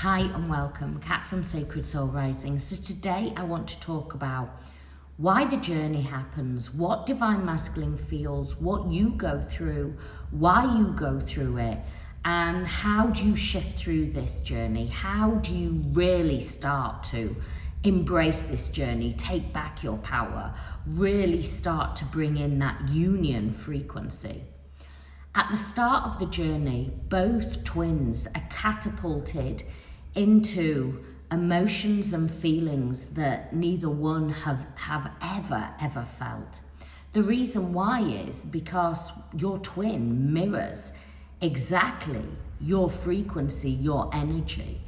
Hi and welcome, Kat from Sacred Soul Rising. So today I want to talk about why the journey happens, what Divine Masculine feels, what you go through, why you go through it, and how do you shift through this journey? How do you really start to embrace this journey, take back your power, really start to bring in that union frequency? At the start of the journey, both twins are catapulted into emotions and feelings that neither one have ever felt. The reason why is because your twin mirrors exactly your frequency, your energy.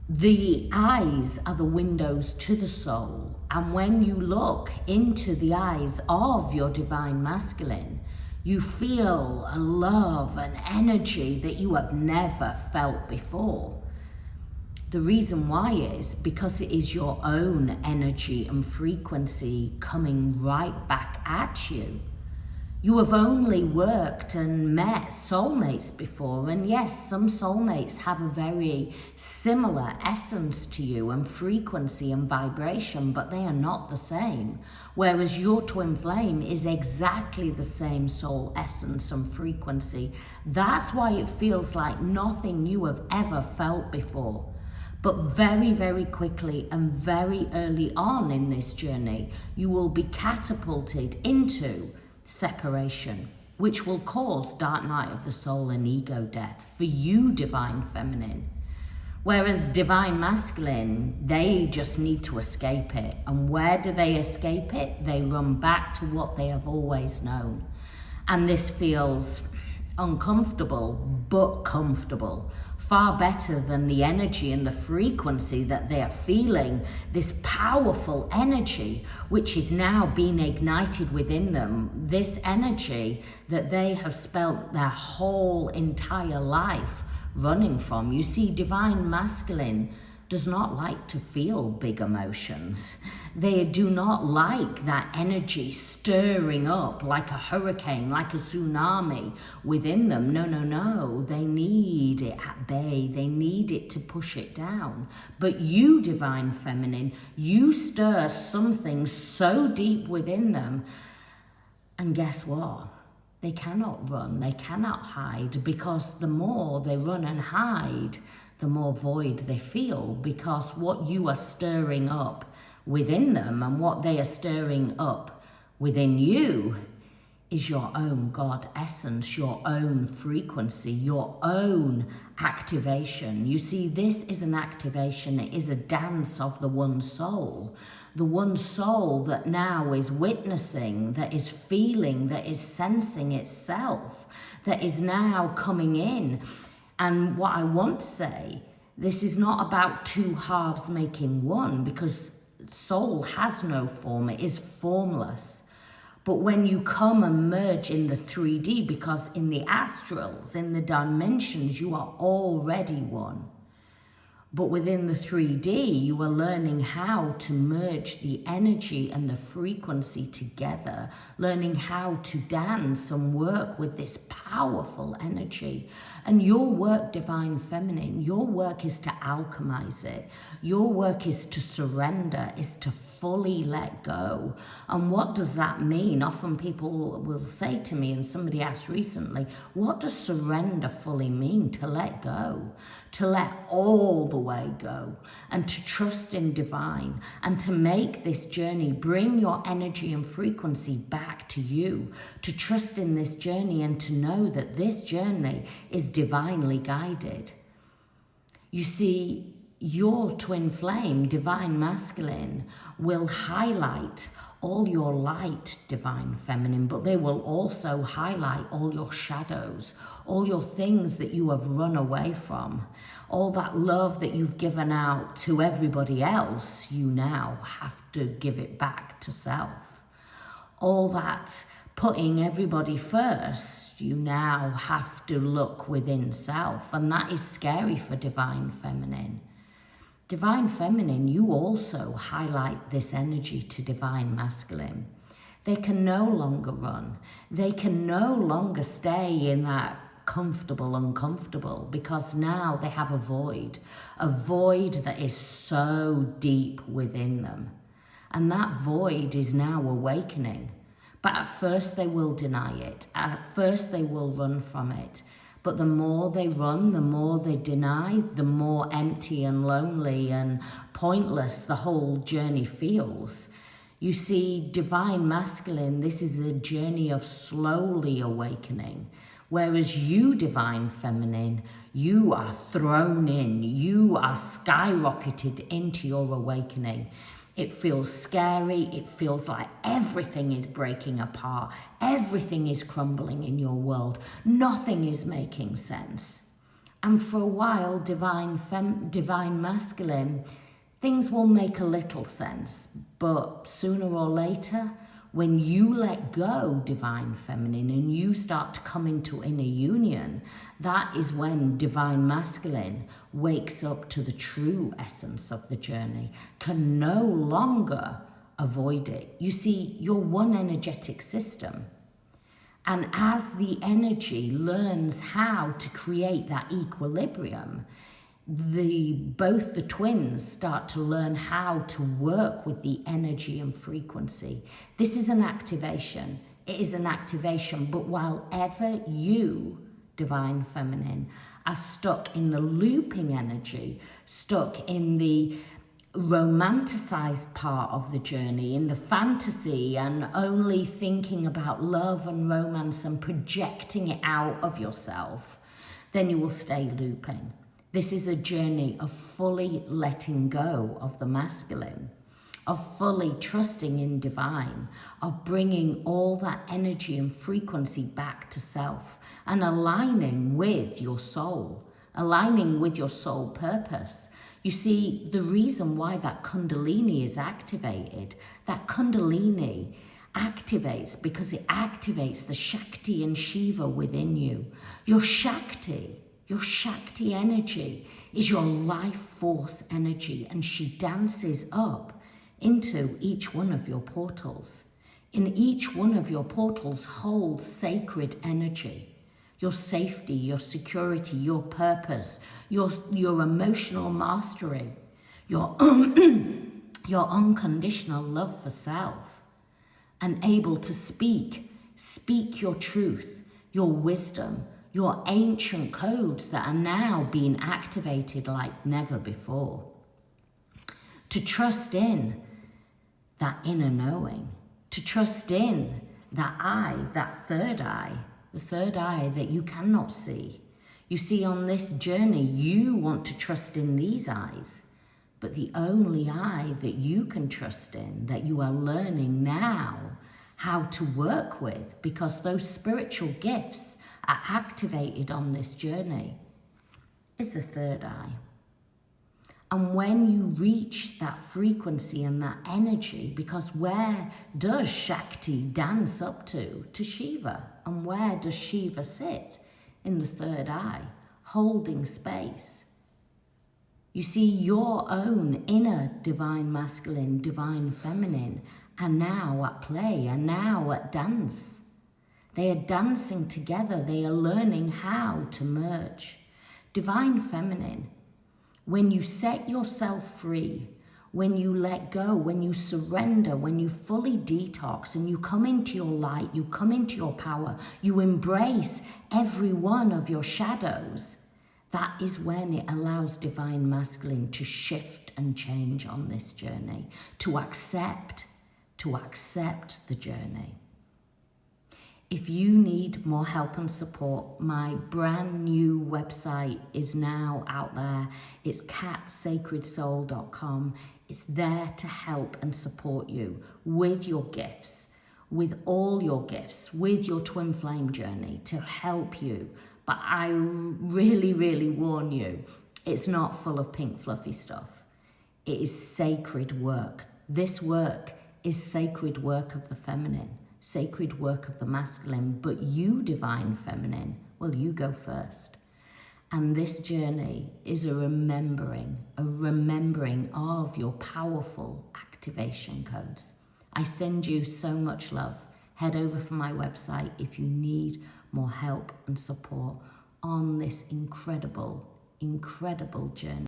The eyes are the windows to the soul, and when you look into the eyes of your Divine Masculine, you feel a love, an energy that you have never felt before. The reason why is because it is your own energy and frequency coming right back at you. You have only worked and met soulmates before, and yes, some soulmates have a very similar essence to you and frequency and vibration, but they are not the same. Whereas your twin flame is exactly the same soul essence and frequency. That's why it feels like nothing you have ever felt before. But very quickly and very early on in this journey, you will be catapulted into separation, which will cause dark night of the soul and ego death for you, Divine Feminine. Whereas Divine Masculine, they just need to escape it. And where do they escape it? They run back to what they have always known. And this feels uncomfortable, but comfortable. Far better than the energy and the frequency that they are feeling, this powerful energy which is now being ignited within them, this energy that they have spent their whole entire life running from. You see, Divine Masculine does not like to feel big emotions. They do not like that energy stirring up like a hurricane, like a tsunami within them. No. They need it at bay. They need it to push it down. But you, Divine Feminine, you stir something so deep within them. And guess what? They cannot run. They cannot hide, because the more they run and hide, the more void they feel, because what you are stirring up within them and what they are stirring up within you is your own God essence, your own frequency, your own activation. You see, this is an activation. It is a dance of the one soul. The one soul that now is witnessing, that is feeling, that is sensing itself, that is now coming in. And what I want to say, this is not about two halves making one, because soul has no form, it is formless. But when you come and merge in the 3D, because in the astrals, in the dimensions, you are already one. But within the 3D, you are learning how to merge the energy and the frequency together, learning how to dance and work with this powerful energy. And your work, Divine Feminine, your work is to alchemize it. Your work is to surrender, is to fully let go. And what does that mean? Often people will say to me, and somebody asked recently, what does surrender fully mean? To let go, to let all the way go, and to trust in divine, and to make this journey, bring your energy and frequency back to you, to trust in this journey and to know that this journey is divinely guided. You see, your twin flame, Divine Masculine, will highlight all your light, Divine Feminine, but they will also highlight all your shadows, all your things that you have run away from, all that love that you've given out to everybody else. You now have to give it back to self. All that putting everybody first, you now have to look within self, and that is scary for Divine Feminine. Divine Feminine, you also highlight this energy to Divine Masculine. They can no longer run. They can no longer stay in that comfortable uncomfortable, because now they have a void that is so deep within them. And that void is now awakening. But at first they will deny it. At first they will run from it. But the more they run, the more they deny, the more empty and lonely and pointless the whole journey feels. You see, divine masculine, this is a journey of slowly awakening. Whereas you, divine feminine, you are thrown in, you are skyrocketed into your awakening. It feels scary, it feels like everything is breaking apart, everything is crumbling in your world, nothing is making sense. And for a while, divine masculine, things will make a little sense, but sooner or later, when you let go, divine feminine, and you start to come into inner union, that is when divine masculine wakes up to the true essence of the journey, can no longer avoid it. You see, you're one energetic system. And as the energy learns how to create that equilibrium, both the twins start to learn how to work with the energy and frequency. This is an activation. It is an activation, but while ever you, divine feminine, are stuck in the looping energy, stuck in the romanticized part of the journey, in the fantasy, and only thinking about love and romance and projecting it out of yourself, then you will stay looping. This is a journey of fully letting go of the masculine, of fully trusting in divine, of bringing all that energy and frequency back to self and aligning with your soul purpose. You see, the reason why that Kundalini is activated, that Kundalini activates because it activates the Shakti and Shiva within you. Your Shakti energy is your life force energy, and she dances up into each one of your portals. In each one of your portals holds sacred energy. Your safety, your security, your purpose, your emotional mastery, your unconditional love for self, and able to speak your truth, your wisdom, your ancient codes that are now being activated like never before. To trust in that inner knowing, to trust in that eye, that third eye, the third eye that you cannot see. You see, on this journey, you want to trust in these eyes, but the only eye that you can trust in, that you are learning now how to work with, because those spiritual gifts are activated on this journey, is the third eye. And when you reach that frequency and that energy, because where does Shakti dance up to? To Shiva. And where does Shiva sit? In the third eye, holding space. You see, your own inner divine masculine, divine feminine are now at play, are now at dance. They are dancing together. They are learning how to merge. Divine feminine, when you set yourself free, when you let go, when you surrender, when you fully detox and you come into your light, you come into your power, you embrace every one of your shadows, that is when it allows divine masculine to shift and change on this journey, to accept the journey. If you need more help and support, my brand new website is now out there. It's catsacredsoul.com. It's there to help and support you with your gifts, with all your gifts, with your twin flame journey to help you. But I really, really warn you, it's not full of pink fluffy stuff. It is sacred work. This work is sacred work of the feminine, sacred work of the masculine, but you, divine feminine, well, you go first. And this journey is a remembering of your powerful activation codes. I send you so much love. Head over for my website if you need more help and support on this incredible, incredible journey.